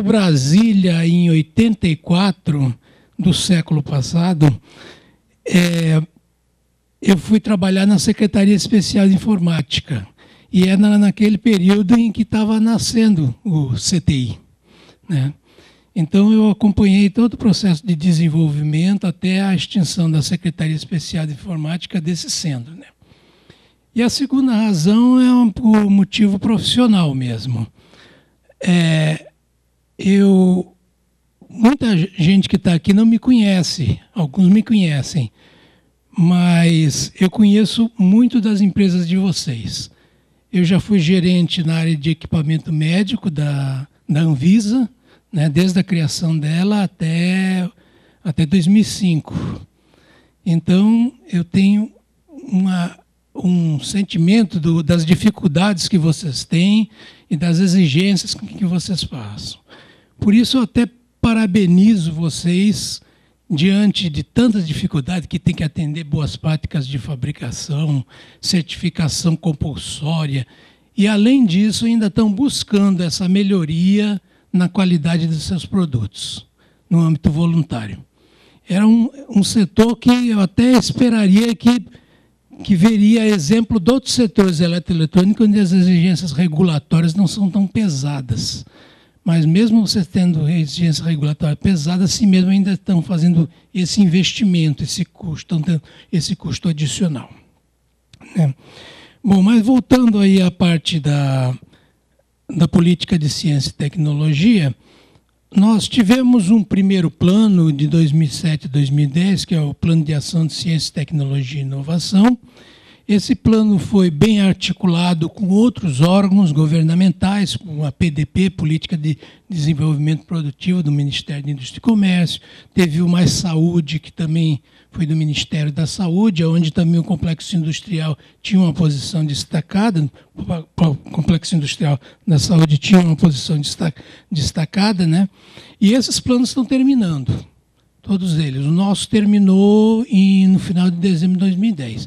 para Brasília em 84, do século passado, eu fui trabalhar na Secretaria Especial de Informática. E era naquele período em que estava nascendo o CTI, né? Então, eu acompanhei todo o processo de desenvolvimento até a extinção da Secretaria Especial de Informática desse centro, né? E a segunda razão é por motivo profissional mesmo. Muita gente que está aqui não me conhece, alguns me conhecem, mas eu conheço muito das empresas de vocês. Eu já fui gerente na área de equipamento médico da Anvisa, né, desde a criação dela até 2005. Então, eu tenho um sentimento das dificuldades que vocês têm e das exigências que vocês façam. Por isso, eu até parabenizo vocês diante de tantas dificuldades que tem que atender boas práticas de fabricação, certificação compulsória, e, além disso, ainda estão buscando essa melhoria na qualidade dos seus produtos, no âmbito voluntário. Era um setor que eu até esperaria que veria exemplo de outros setores eletroeletrônicos, onde as exigências regulatórias não são tão pesadas. Mas mesmo você tendo exigência regulatória pesada, assim mesmo ainda estão fazendo esse investimento, esse custo, estão tendo esse custo adicional, né? Bom, mas voltando aí à parte da política de ciência e tecnologia, nós tivemos um primeiro plano de 2007 a 2010, que é o Plano de Ação de Ciência, Tecnologia e Inovação. Esse plano foi bem articulado com outros órgãos governamentais, com a PDP, Política de Desenvolvimento Produtivo, do Ministério da Indústria e Comércio. Teve o Mais Saúde, que também foi do Ministério da Saúde, onde também o complexo industrial tinha uma posição destacada. O complexo industrial da saúde tinha uma posição destacada, né? E esses planos estão terminando, todos eles. O nosso terminou no final de dezembro de 2010.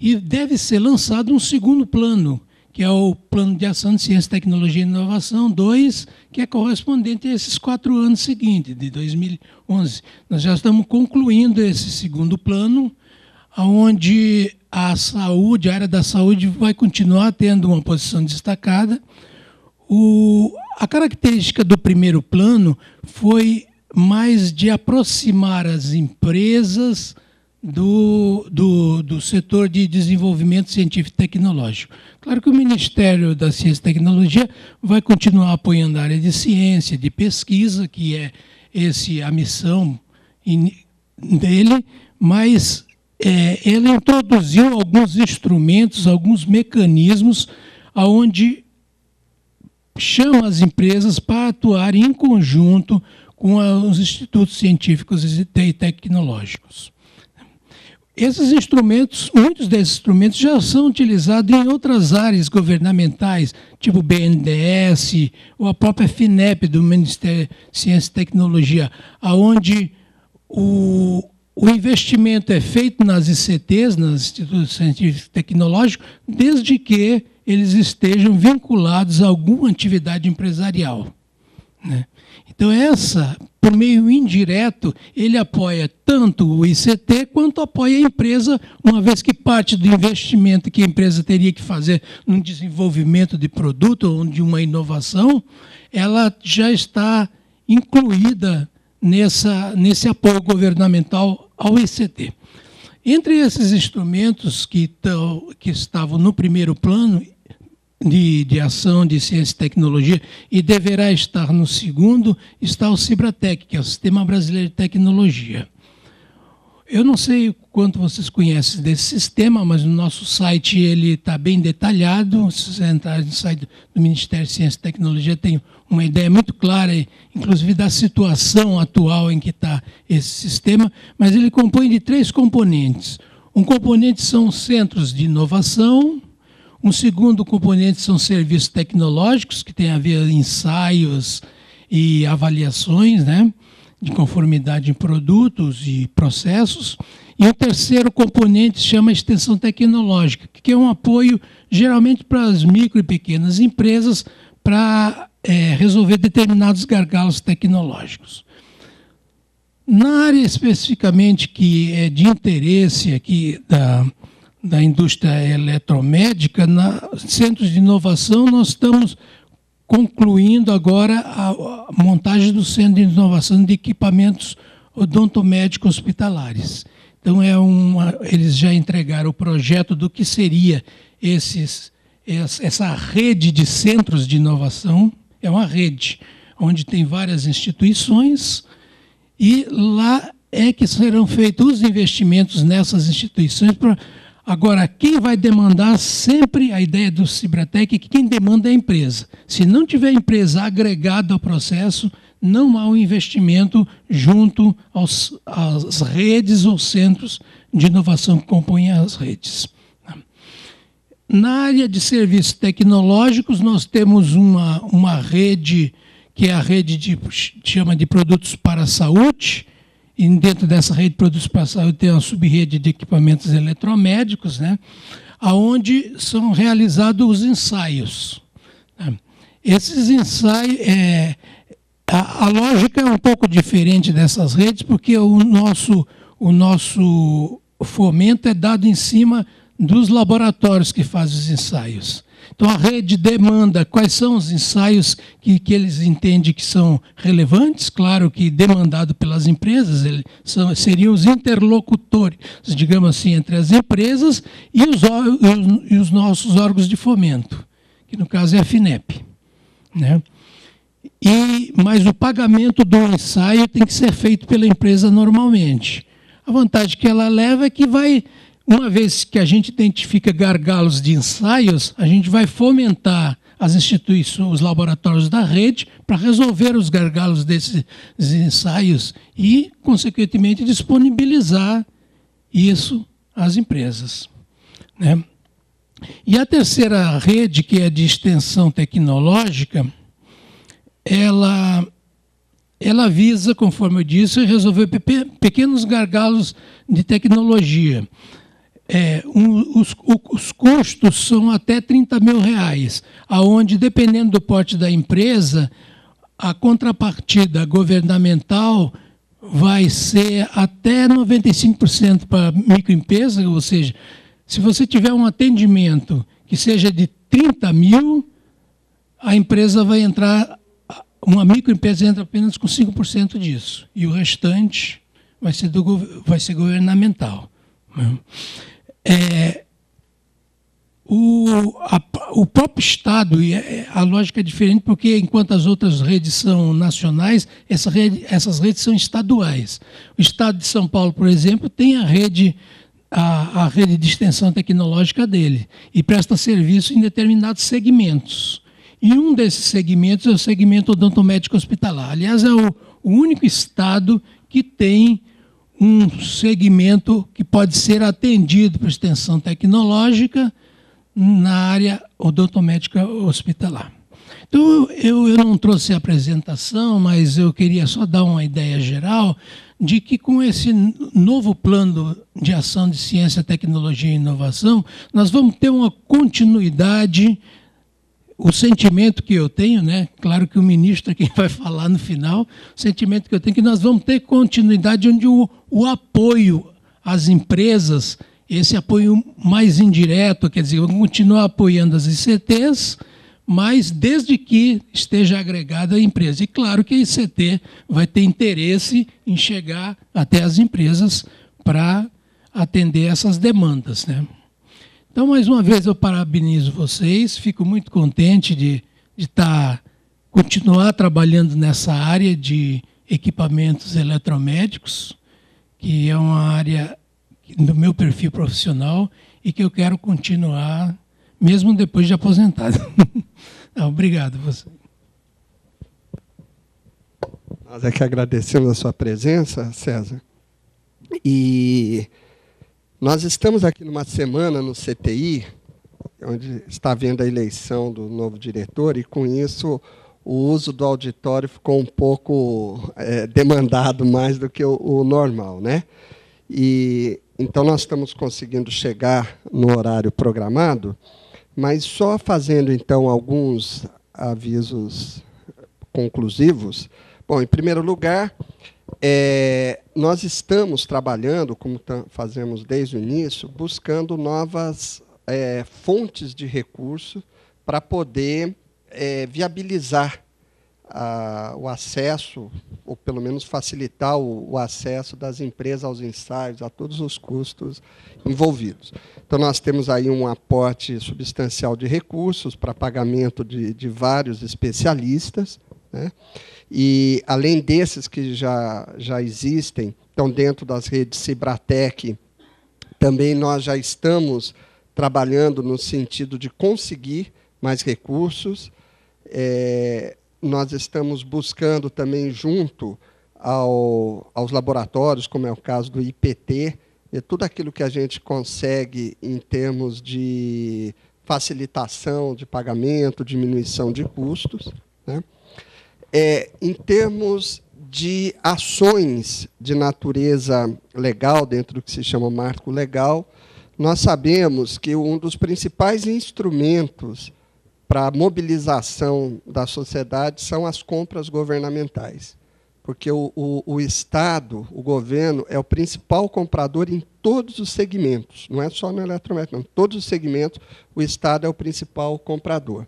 E deve ser lançado um segundo plano, que é o Plano de Ação de Ciência, Tecnologia e Inovação 2, que é correspondente a esses 4 anos seguintes, de 2011. Nós já estamos concluindo esse segundo plano, onde a área da saúde vai continuar tendo uma posição destacada. A característica do primeiro plano foi mais de aproximar as empresas do setor de desenvolvimento científico e tecnológico. Claro que o Ministério da Ciência e Tecnologia vai continuar apoiando a área de ciência, de pesquisa, que é a missão dele, mas ele introduziu alguns instrumentos, alguns mecanismos, onde chama as empresas para atuarem em conjunto com os institutos científicos e tecnológicos. Esses instrumentos, muitos desses instrumentos já são utilizados em outras áreas governamentais, tipo o BNDES, ou a própria FINEP, do Ministério de Ciência e Tecnologia, onde o investimento é feito nas ICTs, nos Institutos Científicos e Tecnológicos, desde que eles estejam vinculados a alguma atividade empresarial, né? Então, por meio indireto, ele apoia tanto o ICT quanto apoia a empresa, uma vez que parte do investimento que a empresa teria que fazer no desenvolvimento de produto ou de uma inovação, ela já está incluída nesse apoio governamental ao ICT. Entre esses instrumentos que estavam no primeiro plano de ação de ciência e tecnologia e deverá estar no segundo, está o Cibratec, que é o Sistema Brasileiro de Tecnologia. Eu não sei o quanto vocês conhecem desse sistema, mas no nosso site ele está bem detalhado. Se você entrar no site do Ministério de Ciência e Tecnologia, tem uma ideia muito clara, inclusive da situação atual em que está esse sistema, mas ele compõe de 3 componentes. Um componente são os centros de inovação. Um segundo componente são serviços tecnológicos, que tem a ver com ensaios e avaliações, né, de conformidade em produtos e processos. E o terceiro componente se chama extensão tecnológica, que é um apoio geralmente para as micro e pequenas empresas para resolver determinados gargalos tecnológicos. Na área especificamente que é de interesse aqui da indústria eletromédica, centros de inovação, nós estamos concluindo agora a montagem do Centro de Inovação de Equipamentos Odontomédicos Hospitalares. Então, eles já entregaram o projeto do que seria essa rede de centros de inovação. É uma rede onde tem várias instituições e lá é que serão feitos os investimentos nessas instituições. Agora, quem vai demandar sempre, a ideia do Cibratec é que quem demanda é a empresa. Se não tiver empresa agregada ao processo, não há um investimento junto às redes ou centros de inovação que compõem as redes. Na área de serviços tecnológicos, nós temos uma rede, que é a rede chama de produtos para a saúde, e dentro dessa rede de produtos para a saúde tem uma subrede de equipamentos eletromédicos, né, onde são realizados os ensaios. Esses ensaios, a lógica é um pouco diferente dessas redes, porque o nosso fomento é dado em cima dos laboratórios que fazem os ensaios. Então, a rede demanda quais são os ensaios que eles entendem que são relevantes, claro que demandado pelas empresas, seriam os interlocutores, digamos assim, entre as empresas e os nossos órgãos de fomento, que no caso é a FINEP, né? Mas o pagamento do ensaio tem que ser feito pela empresa normalmente. A vantagem que ela leva é que uma vez que a gente identifica gargalos de ensaios, a gente vai fomentar as instituições, os laboratórios da rede, para resolver os gargalos desses ensaios e, consequentemente, disponibilizar isso às empresas, né? E a terceira rede, que é de extensão tecnológica, ela visa, conforme eu disse, resolver pequenos gargalos de tecnologia. Os custos são até R$30 mil, onde, dependendo do porte da empresa, a contrapartida governamental vai ser até 95% para microempresa, ou seja, se você tiver um atendimento que seja de 30 mil, a empresa vai entrar, uma microempresa entra apenas com 5% disso, e o restante vai ser governamental, né? O próprio Estado, a lógica é diferente, porque enquanto as outras redes são nacionais, essas redes são estaduais. O Estado de São Paulo, por exemplo, tem a rede de extensão tecnológica dele e presta serviço em determinados segmentos. E um desses segmentos é o segmento odontomédico hospitalar. Aliás, é o único Estado que tem um segmento que pode ser atendido por extensão tecnológica na área odontomédica hospitalar. Então, eu não trouxe a apresentação, mas eu queria só dar uma ideia geral de que, com esse novo plano de ação de ciência, tecnologia e inovação, nós vamos ter uma continuidade. O sentimento que eu tenho, né? Claro que o ministro é quem vai falar no final, o sentimento que eu tenho é que nós vamos ter continuidade onde o apoio às empresas, esse apoio mais indireto, quer dizer, vamos continuar apoiando as ICTs, mas desde que esteja agregada a empresa. E claro que a ICT vai ter interesse em chegar até as empresas para atender essas demandas, né? Então, mais uma vez, eu parabenizo vocês, fico muito contente de continuar trabalhando nessa área de equipamentos eletromédicos, que é uma área do meu perfil profissional e que eu quero continuar, mesmo depois de aposentado. Obrigado a você. Nós é que agradecemos a sua presença, César. E nós estamos aqui numa semana no CTI, onde está havendo a eleição do novo diretor, e, com isso, o uso do auditório ficou um pouco demandado mais do que o normal, né? E então nós estamos conseguindo chegar no horário programado, mas só fazendo, então, alguns avisos conclusivos. Bom, em primeiro lugar, nós estamos trabalhando, como fazemos desde o início, buscando novas fontes de recursos para poder viabilizar o acesso, ou pelo menos facilitar o acesso das empresas aos ensaios, a todos os custos envolvidos. Então, nós temos aí um aporte substancial de recursos para pagamento de vários especialistas, né? E, além desses que já existem, então, dentro das redes Cibratec, também nós já estamos trabalhando no sentido de conseguir mais recursos. Nós estamos buscando também, junto aos laboratórios, como é o caso do IPT, tudo aquilo que a gente consegue em termos de facilitação de pagamento, diminuição de custos, né? Em termos de ações de natureza legal, dentro do que se chama marco legal, nós sabemos que um dos principais instrumentos para a mobilização da sociedade são as compras governamentais, porque o Estado, o governo, é o principal comprador em todos os segmentos, não é só no eletrométrico, não. Em todos os segmentos, o Estado é o principal comprador.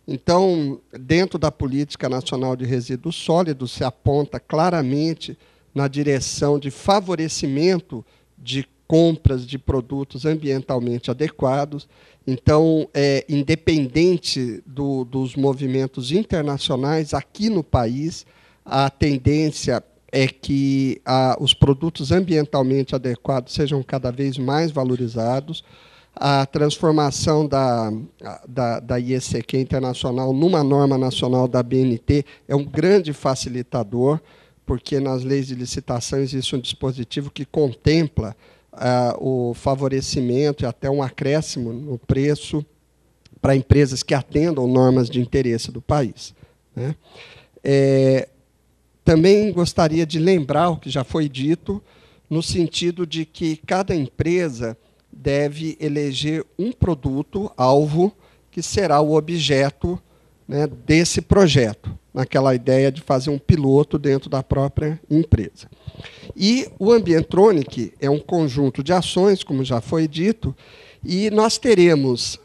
Então, dentro da Política Nacional de Resíduos Sólidos, se aponta claramente na direção de favorecimento de compras de produtos ambientalmente adequados. Então, independente dos movimentos internacionais, aqui no país, a tendência é que os produtos ambientalmente adequados sejam cada vez mais valorizados. A transformação da IECQ internacional numa norma nacional da BNT é um grande facilitador, porque nas leis de licitação existe um dispositivo que contempla o favorecimento e até um acréscimo no preço para empresas que atendam normas de interesse do país, né? Também gostaria de lembrar o que já foi dito, no sentido de que cada empresa deve eleger um produto-alvo que será o objeto, né, desse projeto, naquela ideia de fazer um piloto dentro da própria empresa. E o Ambientronic é um conjunto de ações, como já foi dito, e nós teremos,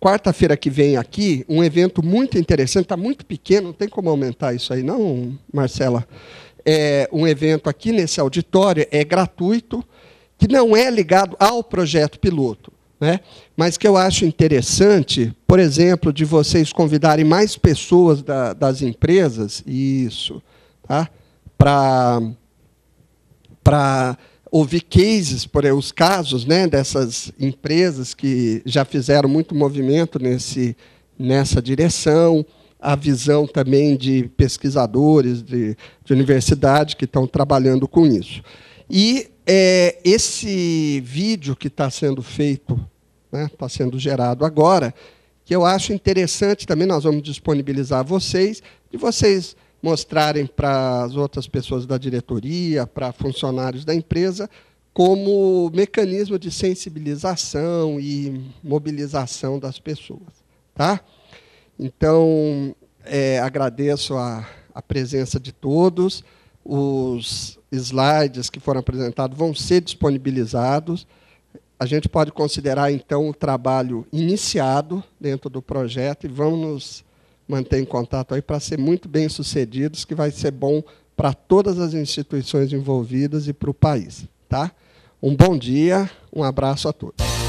quarta-feira que vem aqui, um evento muito interessante, está muito pequeno, não tem como aumentar isso aí não, Marcela? Um evento aqui nesse auditório, é gratuito, que não é ligado ao projeto piloto, né? Mas que eu acho interessante, por exemplo, de vocês convidarem mais pessoas das empresas, isso, tá? Para ouvir cases, os casos, né, dessas empresas que já fizeram muito movimento nessa direção, a visão também de pesquisadores de universidade que estão trabalhando com isso. E esse vídeo que está sendo feito, né, está sendo gerado agora, que eu acho interessante também, nós vamos disponibilizar a vocês, e vocês mostrarem para as outras pessoas da diretoria, para funcionários da empresa, como mecanismo de sensibilização e mobilização das pessoas. Tá? Então, agradeço a presença de todos. Os slides que foram apresentados vão ser disponibilizados. A gente pode considerar, então, o trabalho iniciado dentro do projeto e vamos nos manter em contato aí para ser muito bem-sucedidos, que vai ser bom para todas as instituições envolvidas e para o país. Tá? Um bom dia, um abraço a todos.